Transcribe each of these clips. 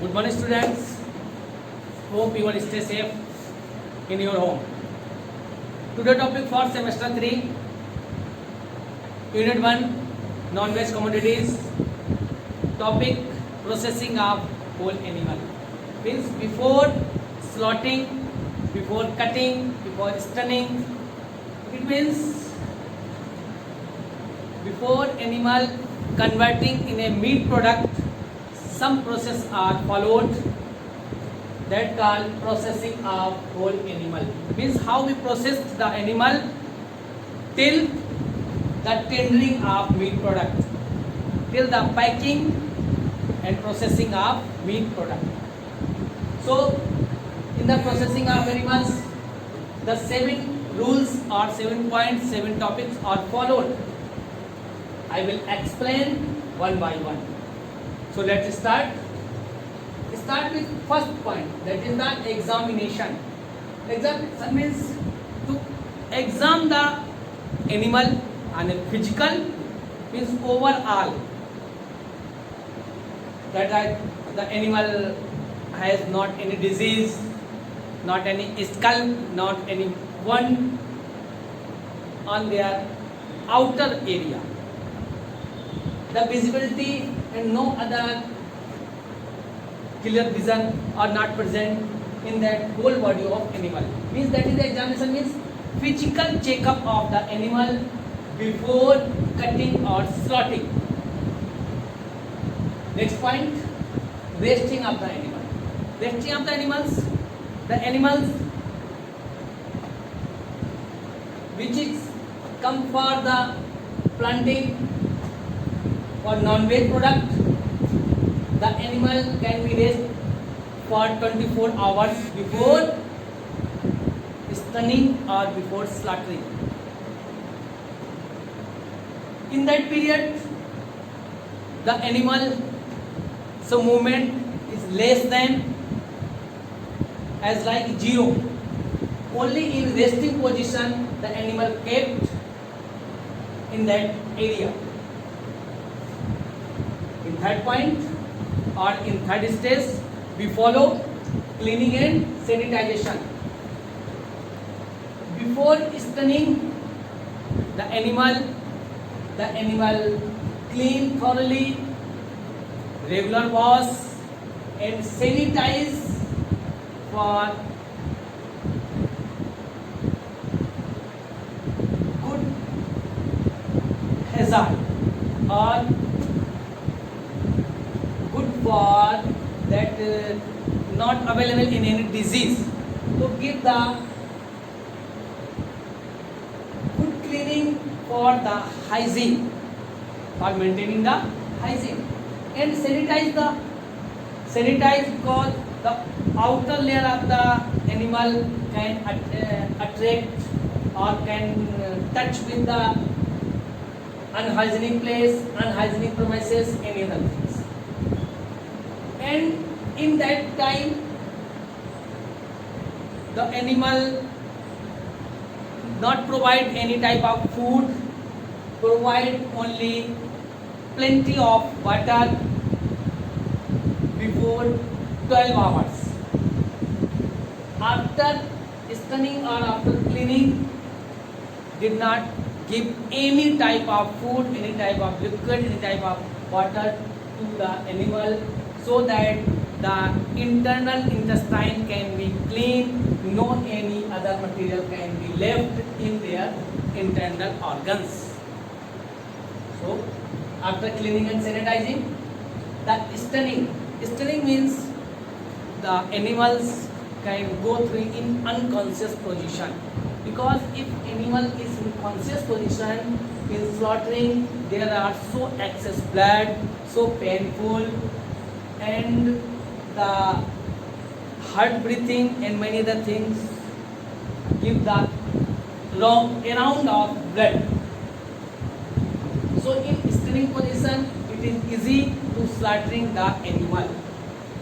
Good morning, students. Hope you will stay safe in your home. Today topic for semester 3, Unit 1, non-veg commodities. Topic processing of whole animal. Means before slaughtering, before cutting, before stunning. It means before animal converting in a meat product, some process are followed that called processing of whole animal. Means how we process the animal till the tendering of meat product, till the packing and processing of meat product. So in the processing of animals, the 7 rules or 7.7 topics are followed. I will explain one by one. So let's start. Start with first point, that is the examination. Examination means to examine the animal and physical, means overall that the animal has not any disease, not any skull, not any wound on their outer area. The visibility and no other clear vision are not present in that whole body of animal. Means that is the examination, means physical checkup of the animal before cutting or slaughtering. Next point, resting of the animal. Resting of the animals. The animals which is come for the planting for non-veg product, the animal can be raised for 24 hours before stunning or before slaughtering. In that period, the animal so movement is less than as like 0. Only in resting position the animal kept in that area. In third point or in third stage, we follow cleaning and sanitization. Before stunning the animal clean thoroughly, regular wash and sanitize for good hazard or good for that not available in any disease, to give the good cleaning for the hygiene, for maintaining the hygiene, and sanitize because the outer layer of the animal can attract or can touch with the unhygienic place, unhygienic premises, any other things. And in that time the animal not provide any type of food, provide only plenty of water before 12 hours. After stunning or after cleaning, did not give any type of food, any type of liquid, any type of water to the animal, so that the internal intestine can be clean, no any other material can be left in their internal organs. So after cleaning and sanitizing, the stunning means the animals can go through in unconscious position, because if animal is in conscious position in slaughtering, there are so excess blood, so painful, and the heart breathing and many other things give the long amount of blood. So in stunning position, it is easy to slaughtering the animal.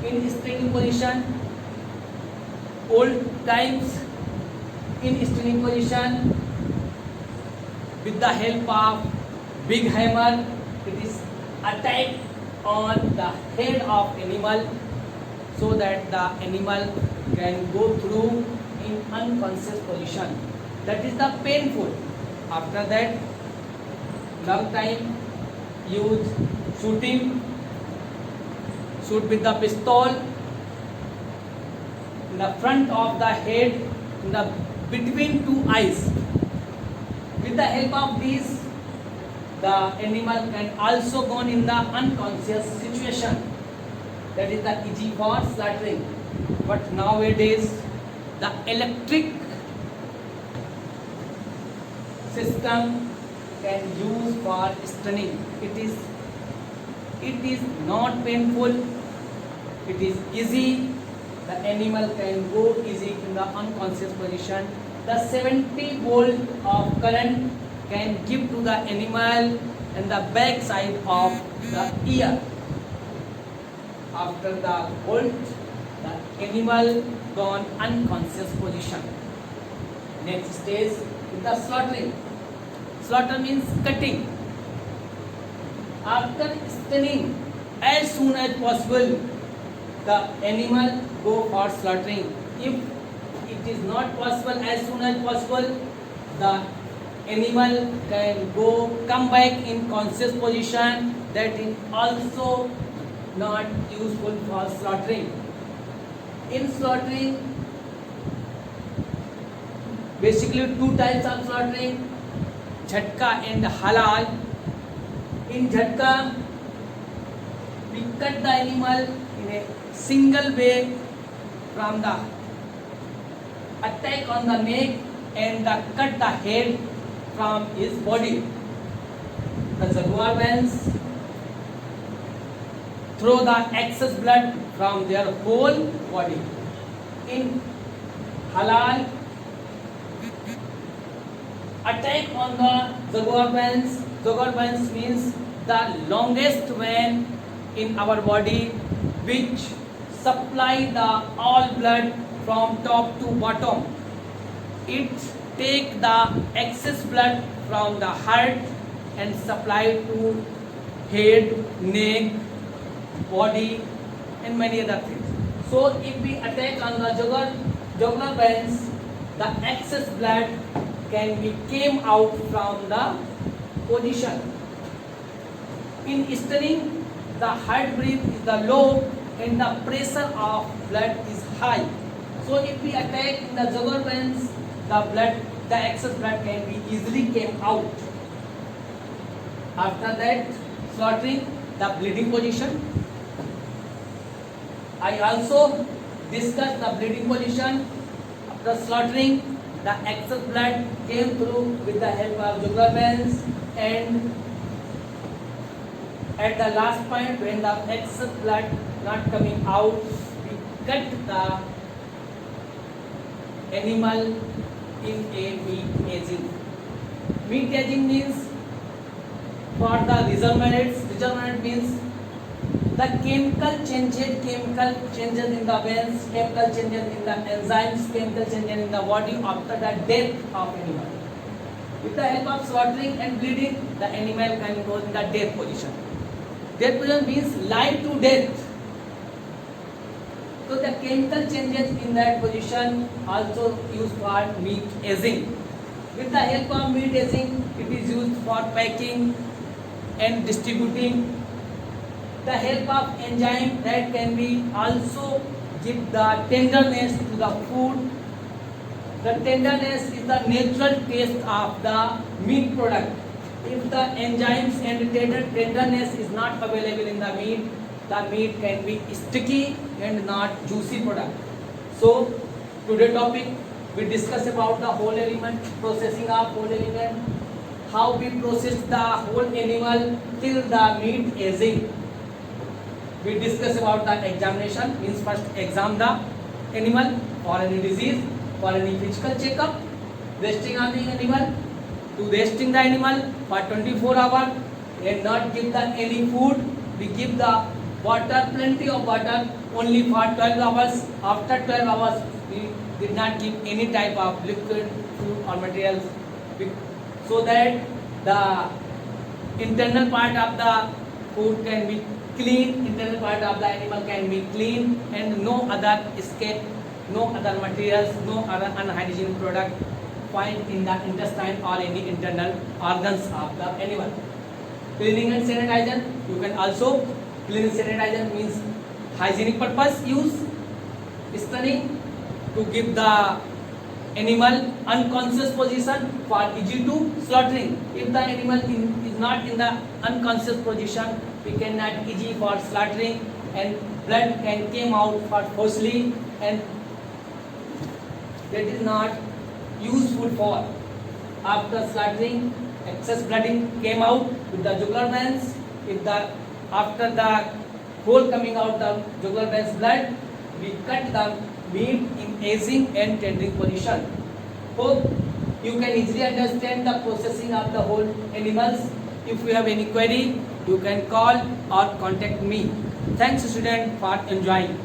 In stunning position, old times, in stunning position, with the help of big hammer, it is attacked on the head of animal so that the animal can go through in unconscious position. That is the painful. After that, long time use shooting, shoot with the pistol in the front of the head, in the between two eyes. With the help of this, the animal can also go in the unconscious situation. That is the easy for slaughtering. But nowadays, the electric system can use for stunning. It is not painful. It is easy. The animal can go easy in the unconscious position. The 70 volt of current can give to the animal in the back side of the ear. After the volt, the animal gone unconscious position. Next stage is the slaughtering. Slaughter means cutting. After stunning, as soon as possible, the animal go for slaughtering. If it is not possible as soon as possible, the animal can come back in conscious position. That is also not useful for slaughtering. In slaughtering, basically two types of slaughtering, jhatka and halal. In jhatka, we cut the animal in a single way from the attack on the neck and cut the head from his body. The jaguar veins throw the excess blood from their whole body. In halal, attack on the jaguar veins. Jaguar veins means the longest vein in our body which supply the all blood from top to bottom. It take the excess blood from the heart and supply to head, neck, body and many other things. So if we attack on the jugular veins, the excess blood can be came out from the position. In stunning, the heartbeat is the low and the pressure of blood is high. So if we attack in the jugular veins, the excess blood can be easily came out. After that, slaughtering, the bleeding position. I also discussed the bleeding position. After slaughtering, the excess blood came through with the help of jugular veins, and at the last point when the excess blood not coming out, we cut the animal in a meat aging. Meat aging means for the reservoirs. Reservoir means the chemical changes in the veins, chemical changes in the enzymes, chemical changes in the body after the death of animal. With the help of slaughtering and bleeding, the animal can go in the death position. Death position means life to death. So the chemical changes in that position also used for meat aging. With the help of meat aging, it is used for packing and distributing. The help of enzyme that can be also give the tenderness to the food. The tenderness is the natural taste of the meat product. If the enzymes and tenderness is not available in the meat can be sticky and not juicy product. So today topic we discuss about the whole element, processing of whole element, how we process the whole animal till the meat aging. We discuss about the examination, means first examine the animal for any disease, for any physical checkup, resting on the animal, to resting the animal for 24 hours and not give the any food. We give the water, plenty of water, only for 12 hours. After 12 hours, we did not give any type of liquid, food or materials, so that the internal part of the food can be clean, internal part of the animal can be clean, and no other escape, no other materials, no other unhygienic product find in the intestine or any internal organs of the animal. Cleaning and sanitizer, you can also, cleaning sanitizer means hygienic purpose use, stunning to give the animal unconscious position for easy to slaughtering. If the animal is not in the unconscious position, we cannot easy for slaughtering, and blood can came out for forcefully, and that is not useful for. After slaughtering, excess blooding came out with the jugular veins. If the after the hole coming out the jugular veins blood, we cut the meat in aging and tendering position. Hope you can easily understand the processing of the whole animals. If you have any query, you can call or contact me. Thanks student for enjoying.